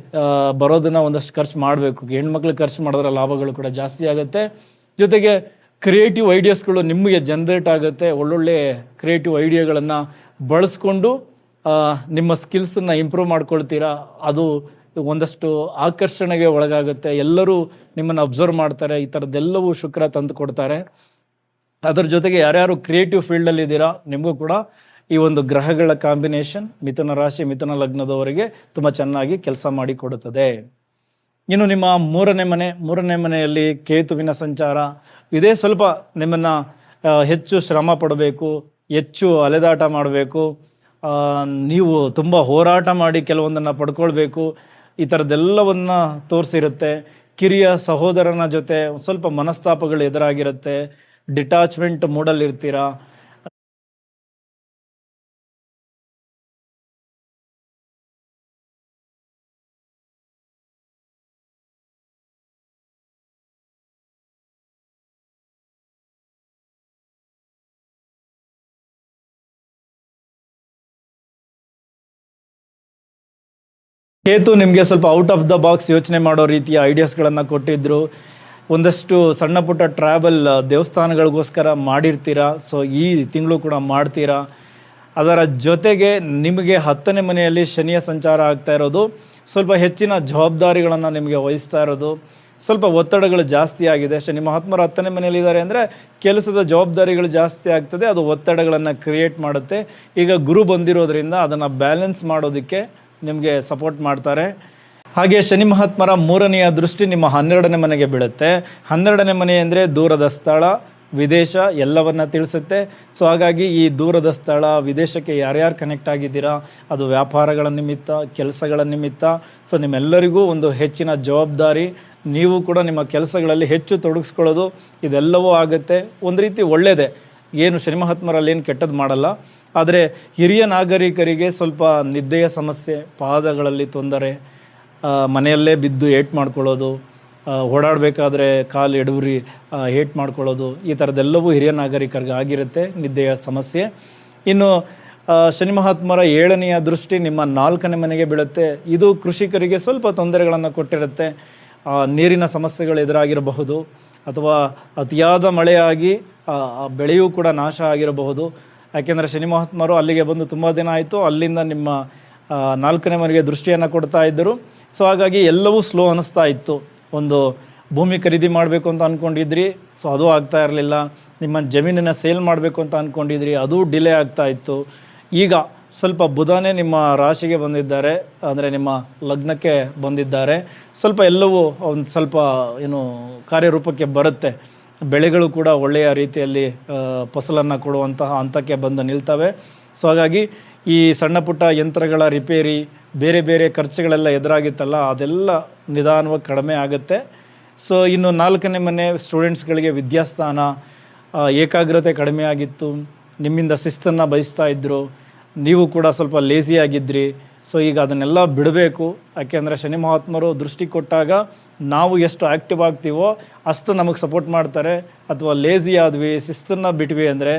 ಬರೋದನ್ನು ಒಂದಷ್ಟು ಖರ್ಚು ಮಾಡಬೇಕು. ಹೆಣ್ಮಕ್ಳು ಖರ್ಚು ಮಾಡಿದ್ರೆ ಲಾಭಗಳು ಕೂಡ ಜಾಸ್ತಿ ಆಗುತ್ತೆ. ಜೊತೆಗೆ ಕ್ರಿಯೇಟಿವ್ ಐಡಿಯಾಸ್ಗಳು ನಿಮಗೆ ಜನ್ರೇಟ್ ಆಗುತ್ತೆ. ಒಳ್ಳೊಳ್ಳೆ ಕ್ರಿಯೇಟಿವ್ ಐಡಿಯಾಗಳನ್ನು ಬಳಸ್ಕೊಂಡು ನಿಮ್ಮ ಸ್ಕಿಲ್ಸನ್ನು ಇಂಪ್ರೂವ್ ಮಾಡ್ಕೊಳ್ತೀರಾ. ಅದು ಒಂದಷ್ಟು ಆಕರ್ಷಣೆಗೆ ಒಳಗಾಗುತ್ತೆ. ಎಲ್ಲರೂ ನಿಮ್ಮನ್ನು ಅಬ್ಸರ್ವ್ ಮಾಡ್ತಾರೆ. ಈ ಥರದ್ದೆಲ್ಲವೂ ಶುಕ್ರ ತಂದು ಕೊಡ್ತಾರೆ. ಅದರ ಜೊತೆಗೆ ಯಾರ್ಯಾರು ಕ್ರಿಯೇಟಿವ್ ಫೀಲ್ಡಲ್ಲಿದ್ದೀರಾ ನಿಮಗೂ ಕೂಡ ಈ ಒಂದು ಗ್ರಹಗಳ ಕಾಂಬಿನೇಷನ್ ಮಿಥುನ ರಾಶಿ ಮಿಥುನ ಲಗ್ನದವರಿಗೆ ತುಂಬ ಚೆನ್ನಾಗಿ ಕೆಲಸ ಮಾಡಿಕೊಡುತ್ತದೆ. ಇನ್ನು ನಿಮ್ಮ 3ನೇ ಮನೆಯಲ್ಲಿ ಕೇತುವಿನ ಸಂಚಾರ ಇದೇ. ಸ್ವಲ್ಪ ನಿಮ್ಮನ್ನು ಹೆಚ್ಚು ಶ್ರಮ ಪಡಬೇಕು, ಹೆಚ್ಚು ಅಲೆದಾಟ ಮಾಡಬೇಕು, ನೀವು ತುಂಬ ಹೋರಾಟ ಮಾಡಿ ಕೆಲವೊಂದನ್ನು ಪಡ್ಕೊಳ್ಬೇಕು. ಈ ಥರದ್ದೆಲ್ಲವನ್ನು ತೋರಿಸಿರುತ್ತೆ. ಕಿರಿಯ ಸಹೋದರನ ಜೊತೆ ಸ್ವಲ್ಪ ಮನಸ್ತಾಪಗಳು ಎದುರಾಗಿರುತ್ತೆ. ಡಿಟ್ಯಾಚ್ಮೆಂಟ್ ಮೂಡಲ್ಲಿರ್ತೀರಾ. ಕೇತು ನಿಮಗೆ ಸ್ವಲ್ಪ ಔಟ್ ಆಫ್ ದ ಬಾಕ್ಸ್ ಯೋಚನೆ ಮಾಡೋ ರೀತಿಯ ಐಡಿಯಾಸ್ಗಳನ್ನು ಕೊಟ್ಟಿದ್ದರು. ಒಂದಷ್ಟು ಸಣ್ಣ ಪುಟ್ಟ ಟ್ರಾವೆಲ್ ದೇವಸ್ಥಾನಗಳಿಗೋಸ್ಕರ ಮಾಡಿರ್ತೀರಾ. ಸೊ ಈ ತಿಂಗಳು ಕೂಡ ಮಾಡ್ತೀರಾ. ಅದರ ಜೊತೆಗೆ ನಿಮಗೆ 10ನೇ ಮನೆಯಲ್ಲಿ ಶನಿಯ ಸಂಚಾರ ಆಗ್ತಾ ಇರೋದು, ಸ್ವಲ್ಪ ಹೆಚ್ಚಿನ ಜವಾಬ್ದಾರಿಗಳನ್ನು ನಿಮಗೆ ವಹಿಸ್ತಾ ಇರೋದು, ಸ್ವಲ್ಪ ಒತ್ತಡಗಳು ಜಾಸ್ತಿ ಆಗಿದೆ. ಶನಿ ಮಹಾತ್ಮರು 10ನೇ ಮನೆಯಲ್ಲಿದ್ದಾರೆ ಅಂದರೆ ಕೆಲಸದ ಜವಾಬ್ದಾರಿಗಳು ಜಾಸ್ತಿ ಆಗ್ತದೆ. ಅದು ಒತ್ತಡಗಳನ್ನು ಕ್ರಿಯೇಟ್ ಮಾಡುತ್ತೆ. ಈಗ ಗುರು ಬಂದಿರೋದ್ರಿಂದ ಅದನ್ನು ಬ್ಯಾಲೆನ್ಸ್ ಮಾಡೋದಕ್ಕೆ ನಿಮಗೆ ಸಪೋರ್ಟ್ ಮಾಡ್ತಾರೆ. ಹಾಗೆ ಶನಿ ಮಹಾತ್ಮರ 3ನೆಯ ದೃಷ್ಟಿ ನಿಮ್ಮ 12ನೇ ಮನೆಗೆ ಬೀಳುತ್ತೆ. 12ನೇ ಮನೆ ಅಂದರೆ ದೂರದ ಸ್ಥಳ, ವಿದೇಶ ಎಲ್ಲವನ್ನ ತಿಳಿಸುತ್ತೆ. ಸೊ ಹಾಗಾಗಿ ಈ ದೂರದ ಸ್ಥಳ, ವಿದೇಶಕ್ಕೆ ಯಾರ್ಯಾರು ಕನೆಕ್ಟ್ ಆಗಿದ್ದೀರಾ, ಅದು ವ್ಯಾಪಾರಗಳ ನಿಮಿತ್ತ, ಕೆಲಸಗಳ ನಿಮಿತ್ತ, ಸೊ ನಿಮ್ಮೆಲ್ಲರಿಗೂ ಒಂದು ಹೆಚ್ಚಿನ ಜವಾಬ್ದಾರಿ, ನೀವು ಕೂಡ ನಿಮ್ಮ ಕೆಲಸಗಳಲ್ಲಿ ಹೆಚ್ಚು ತೊಡಗಿಸ್ಕೊಳ್ಳೋದು, ಇದೆಲ್ಲವೂ ಆಗುತ್ತೆ. ಒಂದು ರೀತಿ ಒಳ್ಳೆಯದೇ, ಏನು ಶನಿ ಮಹಾತ್ಮರಲ್ಲಿ ಏನು ಕೆಟ್ಟದ್ದು ಮಾಡಲ್ಲ. ಆದರೆ ಹಿರಿಯ ನಾಗರಿಕರಿಗೆ ಸ್ವಲ್ಪ ನಿದ್ದೆಯ ಸಮಸ್ಯೆ, ಪಾದಗಳಲ್ಲಿ ತೊಂದರೆ, ಮನೆಯಲ್ಲೇ ಬಿದ್ದು ಏಟ್ ಮಾಡ್ಕೊಳ್ಳೋದು, ಓಡಾಡಬೇಕಾದ್ರೆ ಕಾಲು ಎಡವ್ರಿ ಏಟ್ ಮಾಡ್ಕೊಳ್ಳೋದು, ಈ ಥರದ್ದೆಲ್ಲವೂ ಹಿರಿಯ ನಾಗರಿಕರಿಗೆ ಆಗಿರುತ್ತೆ, ನಿದ್ದೆಯ ಸಮಸ್ಯೆ. ಇನ್ನು ಶನಿ ಮಹಾತ್ಮರ 7ನೆಯ ದೃಷ್ಟಿ ನಿಮ್ಮ 4ನೇ ಮನೆಗೆ ಬೀಳುತ್ತೆ. ಇದು ಕೃಷಿಕರಿಗೆ ಸ್ವಲ್ಪ ತೊಂದರೆಗಳನ್ನು ಕೊಟ್ಟಿರುತ್ತೆ. ನೀರಿನ ಸಮಸ್ಯೆಗಳು ಎದುರಾಗಿರಬಹುದು, ಅಥವಾ ಅತಿಯಾದ ಮಳೆಯಾಗಿ ಬೆಳೆಯೂ ಕೂಡ ನಾಶ ಆಗಿರಬಹುದು. ಯಾಕೆಂದರೆ ಶನಿ ಮಹಾತ್ಮರು ಅಲ್ಲಿಗೆ ಬಂದು ತುಂಬ ದಿನ ಆಯಿತು, ಅಲ್ಲಿಂದ ನಿಮ್ಮ 4ನೇ ಮನೆಗೆ ದೃಷ್ಟಿಯನ್ನು ಕೊಡ್ತಾ ಇದ್ದರು. ಸೊ ಹಾಗಾಗಿ ಎಲ್ಲವೂ ಸ್ಲೋ ಅನ್ನಿಸ್ತಾ ಇತ್ತು. ಒಂದು ಭೂಮಿ ಖರೀದಿ ಮಾಡಬೇಕು ಅಂತ ಅಂದ್ಕೊಂಡಿದ್ರಿ, ಸೊ ಅದು ಆಗ್ತಾ ಇರಲಿಲ್ಲ. ನಿಮ್ಮ ಜಮೀನನ್ನು ಸೇಲ್ ಮಾಡಬೇಕು ಅಂತ ಅಂದ್ಕೊಂಡಿದ್ರಿ, ಅದು ಡಿಲೇ ಆಗ್ತಾ ಇತ್ತು. ಈಗ ಸ್ವಲ್ಪ ಬುಧನೇ ನಿಮ್ಮ ರಾಶಿಗೆ ಬಂದಿದ್ದಾರೆ, ಅಂದರೆ ನಿಮ್ಮ ಲಗ್ನಕ್ಕೆ ಬಂದಿದ್ದಾರೆ. ಸ್ವಲ್ಪ ಎಲ್ಲವೂ ಒಂದು ಸ್ವಲ್ಪ ಏನು ಕಾರ್ಯರೂಪಕ್ಕೆ ಬರುತ್ತೆ. ಬೆಳೆಗಳು ಕೂಡ ಒಳ್ಳೆಯ ರೀತಿಯಲ್ಲಿ ಫಸಲನ್ನು ಕೊಡುವಂತಹ ಹಂತಕ್ಕೆ ಬಂದು ನಿಲ್ತವೆ. ಸೊ ಹಾಗಾಗಿ ಈ ಸಣ್ಣ ಪುಟ್ಟ ಯಂತ್ರಗಳ ರಿಪೇರಿ, ಬೇರೆ ಬೇರೆ ಖರ್ಚುಗಳೆಲ್ಲ ಎದುರಾಗಿತ್ತಲ್ಲ, ಅದೆಲ್ಲ ನಿಧಾನವಾಗಿ ಕಡಿಮೆ ಆಗುತ್ತೆ. ಸೊ ಇನ್ನು 4ನೇ ಮನೆ ಸ್ಟೂಡೆಂಟ್ಸ್ಗಳಿಗೆ ವಿದ್ಯಾಸ್ಥಾನ, ಏಕಾಗ್ರತೆ ಕಡಿಮೆ ಆಗಿತ್ತು, ನಿಮ್ಮಿಂದ ಶಿಸ್ತನ್ನು ಬಯಸ್ತಾ ಇದ್ದರು, ನೀವು ಕೂಡ ಸ್ವಲ್ಪ ಲೇಸಿಯಾಗಿದ್ದಿರಿ. ಸೊ ಈಗ ಅದನ್ನೆಲ್ಲ ಬಿಡಬೇಕು. ಯಾಕೆಂದರೆ ಶನಿ ಮಹಾತ್ಮರು ದೃಷ್ಟಿ ಕೊಟ್ಟಾಗ ನಾವು ಎಷ್ಟು ಆ್ಯಕ್ಟಿವ್ ಆಗ್ತೀವೋ ಅಷ್ಟು ನಮಗೆ ಸಪೋರ್ಟ್ ಮಾಡ್ತಾರೆ. ಅಥವಾ ಲೇಸಿ ಆದ್ವಿ, ಶಿಸ್ತನ್ನು ಬಿಟ್ವಿ ಅಂದರೆ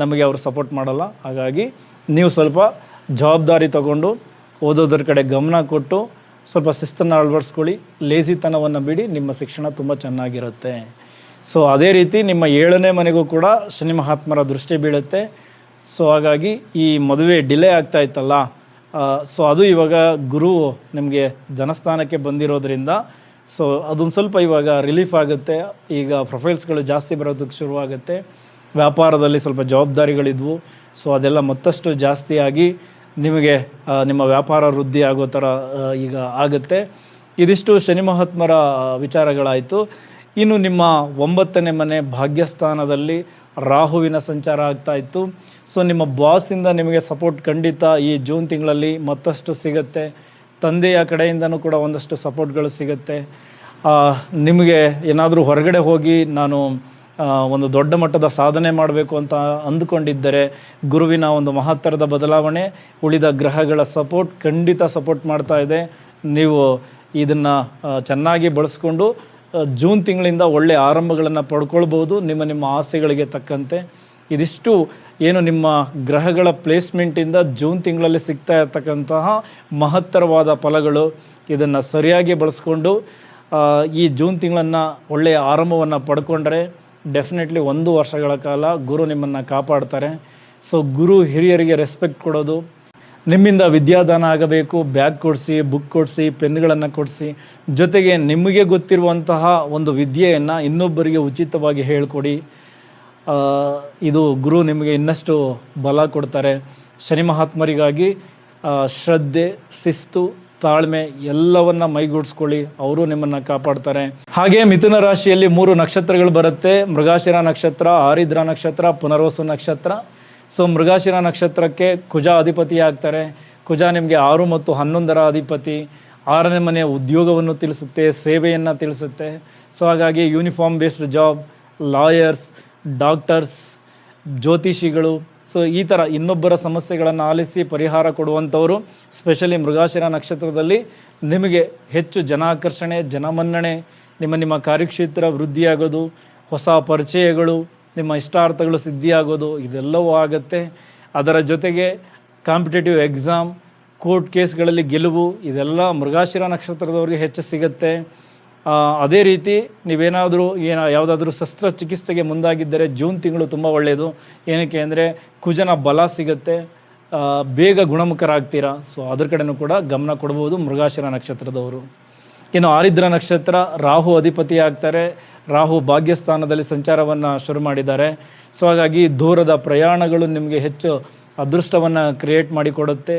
ನಮಗೆ ಅವರು ಸಪೋರ್ಟ್ ಮಾಡಲ್ಲ. ಹಾಗಾಗಿ ನೀವು ಸ್ವಲ್ಪ ಜವಾಬ್ದಾರಿ ತಗೊಂಡು ಓದೋದ್ರ ಕಡೆ ಗಮನ ಕೊಟ್ಟು ಸ್ವಲ್ಪ ಶಿಸ್ತನ್ನು ಅಳವಡಿಸ್ಕೊಳ್ಳಿ. ಲೇಸಿತನವನ್ನು ಬಿಡಿ, ನಿಮ್ಮ ಶಿಕ್ಷಣ ತುಂಬ ಚೆನ್ನಾಗಿರುತ್ತೆ. ಸೊ ಅದೇ ರೀತಿ ನಿಮ್ಮ 7ನೇ ಮನೆಗೂ ಕೂಡ ಶನಿ ಮಹಾತ್ಮರ ದೃಷ್ಟಿ ಬೀಳುತ್ತೆ. ಸೊ ಹಾಗಾಗಿ ಈ ಮದುವೆ ಡಿಲೇ ಆಗ್ತಾ ಇತ್ತಲ್ಲ, ಸೊ ಅದು ಇವಾಗ ಗುರು ನಿಮಗೆ ಧನಸ್ಥಾನಕ್ಕೆ ಬಂದಿರೋದ್ರಿಂದ ಸೊ ಅದೊಂದು ಸ್ವಲ್ಪ ಇವಾಗ ರಿಲೀಫ್ ಆಗುತ್ತೆ. ಈಗ ಪ್ರೊಫೈಲ್ಸ್ಗಳು ಜಾಸ್ತಿ ಬರೋದಕ್ಕೆ ಶುರುವಾಗುತ್ತೆ. ವ್ಯಾಪಾರದಲ್ಲಿ ಸ್ವಲ್ಪ ಜವಾಬ್ದಾರಿಗಳಿದ್ವು, ಸೊ ಅದೆಲ್ಲ ಮತ್ತಷ್ಟು ಜಾಸ್ತಿಯಾಗಿ ನಿಮಗೆ ನಿಮ್ಮ ವ್ಯಾಪಾರ ವೃದ್ಧಿ ಆಗೋ ಥರ ಈಗ ಆಗುತ್ತೆ. ಇದಿಷ್ಟು ಶನಿ ಮಹಾತ್ಮರ ವಿಚಾರಗಳಾಯಿತು. ಇನ್ನು ನಿಮ್ಮ 9ನೇ ಮನೆ ಭಾಗ್ಯಸ್ಥಾನದಲ್ಲಿ ರಾಹುವಿನ ಸಂಚಾರ ಆಗ್ತಾ ಇತ್ತು. ಸೊ ನಿಮ್ಮ ಬಾಸಿಂದ ನಿಮಗೆ ಸಪೋರ್ಟ್ ಖಂಡಿತ ಈ ಜೂನ್ ತಿಂಗಳಲ್ಲಿ ಮತ್ತಷ್ಟು ಸಿಗುತ್ತೆ. ತಂದೆಯ ಕಡೆಯಿಂದನೂ ಕೂಡ ಒಂದಷ್ಟು ಸಪೋರ್ಟ್ಗಳು ಸಿಗುತ್ತೆ. ನಿಮಗೆ ಏನಾದರೂ ಹೊರಗಡೆ ಹೋಗಿ ನಾನು ಒಂದು ದೊಡ್ಡ ಮಟ್ಟದ ಸಾಧನೆ ಮಾಡಬೇಕು ಅಂತ ಅಂದುಕೊಂಡಿದ್ದರೆ ಗುರುವಿನ ಒಂದು ಮಹತ್ತರದ ಬದಲಾವಣೆ, ಉಳಿದ ಗ್ರಹಗಳ ಸಪೋರ್ಟ್ ಖಂಡಿತ ಸಪೋರ್ಟ್ ಮಾಡ್ತಾ ಇದೆ. ನೀವು ಇದನ್ನು ಚೆನ್ನಾಗಿ ಬಳಸ್ಕೊಂಡು ಜೂನ್ ತಿಂಗಳಿಂದ ಒಳ್ಳೆಯ ಆರಂಭಗಳನ್ನು ಪಡ್ಕೊಳ್ಬೋದು ನಿಮ್ಮ ಆಸೆಗಳಿಗೆ ತಕ್ಕಂತೆ. ಇದಿಷ್ಟು ಏನು ನಿಮ್ಮ ಗ್ರಹಗಳ ಪ್ಲೇಸ್ಮೆಂಟಿಂದ ಜೂನ್ ತಿಂಗಳಲ್ಲಿ ಸಿಗ್ತಾ ಇರ್ತಕ್ಕಂತಹ ಮಹತ್ತರವಾದ ಫಲಗಳು. ಇದನ್ನು ಸರಿಯಾಗಿ ಬಳಸ್ಕೊಂಡು ಈ ಜೂನ್ ತಿಂಗಳನ್ನು ಒಳ್ಳೆಯ ಆರಂಭವನ್ನು ಪಡ್ಕೊಂಡ್ರೆ ಡೆಫಿನೆಟ್ಲಿ 1 ವರ್ಷಗಳ ಕಾಲ ಗುರು ನಿಮ್ಮನ್ನು ಕಾಪಾಡ್ತಾರೆ. ಸೊ ಗುರು ಹಿರಿಯರಿಗೆ ರೆಸ್ಪೆಕ್ಟ್ ಕೊಡೋದು, ನಿಮ್ಮಿಂದ ವಿದ್ಯಾದಾನ ಆಗಬೇಕು, ಬ್ಯಾಗ್ ಕೊಡಿಸಿ, ಬುಕ್ ಕೊಡಿಸಿ, ಪೆನ್ಗಳನ್ನು ಕೊಡಿಸಿ, ಜೊತೆಗೆ ನಿಮಗೆ ಗೊತ್ತಿರುವಂತಹ ಒಂದು ವಿದ್ಯೆಯನ್ನು ಇನ್ನೊಬ್ಬರಿಗೆ ಉಚಿತವಾಗಿ ಹೇಳಿಕೊಡಿ. ಇದು ಗುರು ನಿಮಗೆ ಇನ್ನಷ್ಟು ಬಲ ಕೊಡ್ತಾರೆ. ಶನಿ ಮಹಾತ್ಮರಿಗಾಗಿ ಶ್ರದ್ಧೆ, ಶಿಸ್ತು, ತಾಳ್ಮೆ ಎಲ್ಲವನ್ನ ಮೈಗೂಡಿಸ್ಕೊಳ್ಳಿ, ಅವರು ನಿಮ್ಮನ್ನು ಕಾಪಾಡ್ತಾರೆ. ಹಾಗೆ ಮಿಥುನ ರಾಶಿಯಲ್ಲಿ 3 ನಕ್ಷತ್ರಗಳು ಬರುತ್ತೆ. ಮೃಗಶಿರ ನಕ್ಷತ್ರ, ಆರಿದ್ರ ನಕ್ಷತ್ರ, ಪುನರ್ವಸು ನಕ್ಷತ್ರ. ಸೊ ಮೃಗಶಿರ ನಕ್ಷತ್ರಕ್ಕೆ ಕುಜ ಅಧಿಪತಿ ಆಗ್ತಾರೆ. ಕುಜ ನಿಮಗೆ 6 ಮತ್ತು 11ರ ಅಧಿಪತಿ. 6ನೇ ಮನೆಯ ಉದ್ಯೋಗವನ್ನು ತಿಳಿಸುತ್ತೆ, ಸೇವೆಯನ್ನು ತಿಳಿಸುತ್ತೆ. ಸೊ ಹಾಗಾಗಿ uniform based job, lawyers, doctors, ಜ್ಯೋತಿಷಿಗಳು, ಸೊ ಈ ಥರ ಇನ್ನೊಬ್ಬರ ಸಮಸ್ಯೆಗಳನ್ನು ಆಲಿಸಿ ಪರಿಹಾರ ಕೊಡುವಂಥವರು. ಸ್ಪೆಷಲಿ ಮೃಗಶಿರ ನಕ್ಷತ್ರದಲ್ಲಿ ನಿಮಗೆ ಹೆಚ್ಚು ಜನಾಕರ್ಷಣೆ, ಜನಮನ್ನಣೆ, ನಿಮ್ಮ ಕಾರ್ಯಕ್ಷೇತ್ರ ವೃದ್ಧಿಯಾಗೋದು, ಹೊಸ ಪರಿಚಯಗಳು, ನಿಮ್ಮ ಇಷ್ಟಾರ್ಥಗಳು ಸಿದ್ಧಿಯಾಗೋದು, ಇದೆಲ್ಲವೂ ಆಗುತ್ತೆ. ಅದರ ಜೊತೆಗೆ ಕಾಂಪಿಟೇಟಿವ್ ಎಕ್ಸಾಮ್, ಕೋರ್ಟ್ ಕೇಸ್ಗಳಲ್ಲಿ ಗೆಲುವು, ಇದೆಲ್ಲ ಮೃಗಶಿರ ನಕ್ಷತ್ರದವ್ರಿಗೆ ಹೆಚ್ಚು ಸಿಗುತ್ತೆ. ಅದೇ ರೀತಿ ನೀವೇನಾದರೂ ಯಾವುದಾದ್ರೂ ಶಸ್ತ್ರಚಿಕಿತ್ಸೆಗೆ ಮುಂದಾಗಿದ್ದರೆ ಜೂನ್ ತಿಂಗಳು ತುಂಬ ಒಳ್ಳೆಯದು. ಏನಕ್ಕೆ ಅಂದರೆ ಕುಜನ ಬಲ ಸಿಗುತ್ತೆ, ಬೇಗ ಗುಣಮುಖರಾಗ್ತೀರಾ. ಸೊ ಅದ್ರ ಕಡೆನೂ ಕೂಡ ಗಮನ ಕೊಡ್ಬೋದು ಮೃಗಶಿರ ನಕ್ಷತ್ರದವರು. ಇನ್ನು ಆರಿದ್ರ ನಕ್ಷತ್ರ, ರಾಹು ಅಧಿಪತಿ ಆಗ್ತಾರೆ. ರಾಹು ಭಾಗ್ಯಸ್ಥಾನದಲ್ಲಿ ಸಂಚಾರವನ್ನು ಶುರು ಮಾಡಿದ್ದಾರೆ. ಸೊ ಹಾಗಾಗಿ ದೂರದ ಪ್ರಯಾಣಗಳು ನಿಮಗೆ ಹೆಚ್ಚು ಅದೃಷ್ಟವನ್ನು ಕ್ರಿಯೇಟ್ ಮಾಡಿಕೊಡುತ್ತೆ.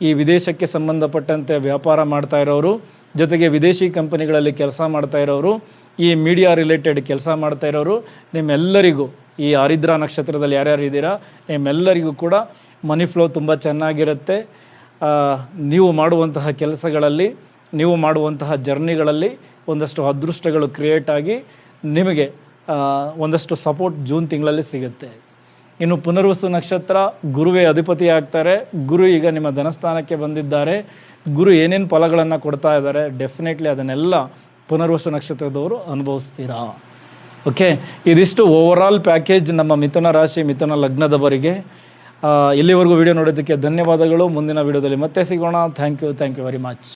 ಈ ವಿದೇಶಕ್ಕೆ ಸಂಬಂಧಪಟ್ಟಂತೆ ವ್ಯಾಪಾರ ಮಾಡ್ತಾ ಇರೋರು, ಜೊತೆಗೆ ವಿದೇಶಿ ಕಂಪನಿಗಳಲ್ಲಿ ಕೆಲಸ ಮಾಡ್ತಾ ಇರೋರು, ಈ ಮೀಡಿಯಾ ರಿಲೇಟೆಡ್ ಕೆಲಸ ಮಾಡ್ತಾ ಇರೋರು, ನಿಮ್ಮೆಲ್ಲರಿಗೂ ಈ ಆರಿದ್ರ ನಕ್ಷತ್ರದಲ್ಲಿ ಯಾರ್ಯಾರು ಇದ್ದೀರಾ ನಿಮ್ಮೆಲ್ಲರಿಗೂ ಕೂಡ ಮನಿ ಫ್ಲೋ ತುಂಬ ಚೆನ್ನಾಗಿರುತ್ತೆ. ನೀವು ಮಾಡುವಂತಹ ಕೆಲಸಗಳಲ್ಲಿ, ನೀವು ಮಾಡುವಂತಹ ಜರ್ನಿಗಳಲ್ಲಿ ಒಂದಷ್ಟು ಅದೃಷ್ಟಗಳು ಕ್ರಿಯೇಟ್ ಆಗಿ ನಿಮಗೆ ಒಂದಷ್ಟು ಸಪೋರ್ಟ್ ಜೂನ್ ತಿಂಗಳಲ್ಲಿ ಸಿಗುತ್ತೆ. ಇನ್ನು ಪುನರ್ವಸು ನಕ್ಷತ್ರ ಗುರುವೇ ಅಧಿಪತಿ ಆಗ್ತಾರೆ. ಗುರು ಈಗ ನಿಮ್ಮ ಧನಸ್ಥಾನಕ್ಕೆ ಬಂದಿದ್ದಾರೆ. ಗುರು ಏನೇನು ಫಲಗಳನ್ನು ಕೊಡ್ತಾ ಇದ್ದಾರೆ ಡೆಫಿನೆಟ್ಲಿ ಅದನ್ನೆಲ್ಲ ಪುನರ್ವಸು ನಕ್ಷತ್ರದವರು ಅನುಭವಿಸ್ತೀರಾ. ಓಕೆ, ಇದಿಷ್ಟು ಓವರಾಲ್ ಪ್ಯಾಕೇಜ್ ನಮ್ಮ ಮಿಥುನ ರಾಶಿ ಮಿಥುನ ಲಗ್ನದವರಿಗೆ. ಇಲ್ಲಿವರೆಗೂ ವಿಡಿಯೋ ನೋಡೋದಕ್ಕೆ ಧನ್ಯವಾದಗಳು. ಮುಂದಿನ ವಿಡಿಯೋದಲ್ಲಿ ಮತ್ತೆ ಸಿಗೋಣ. Thank you very much.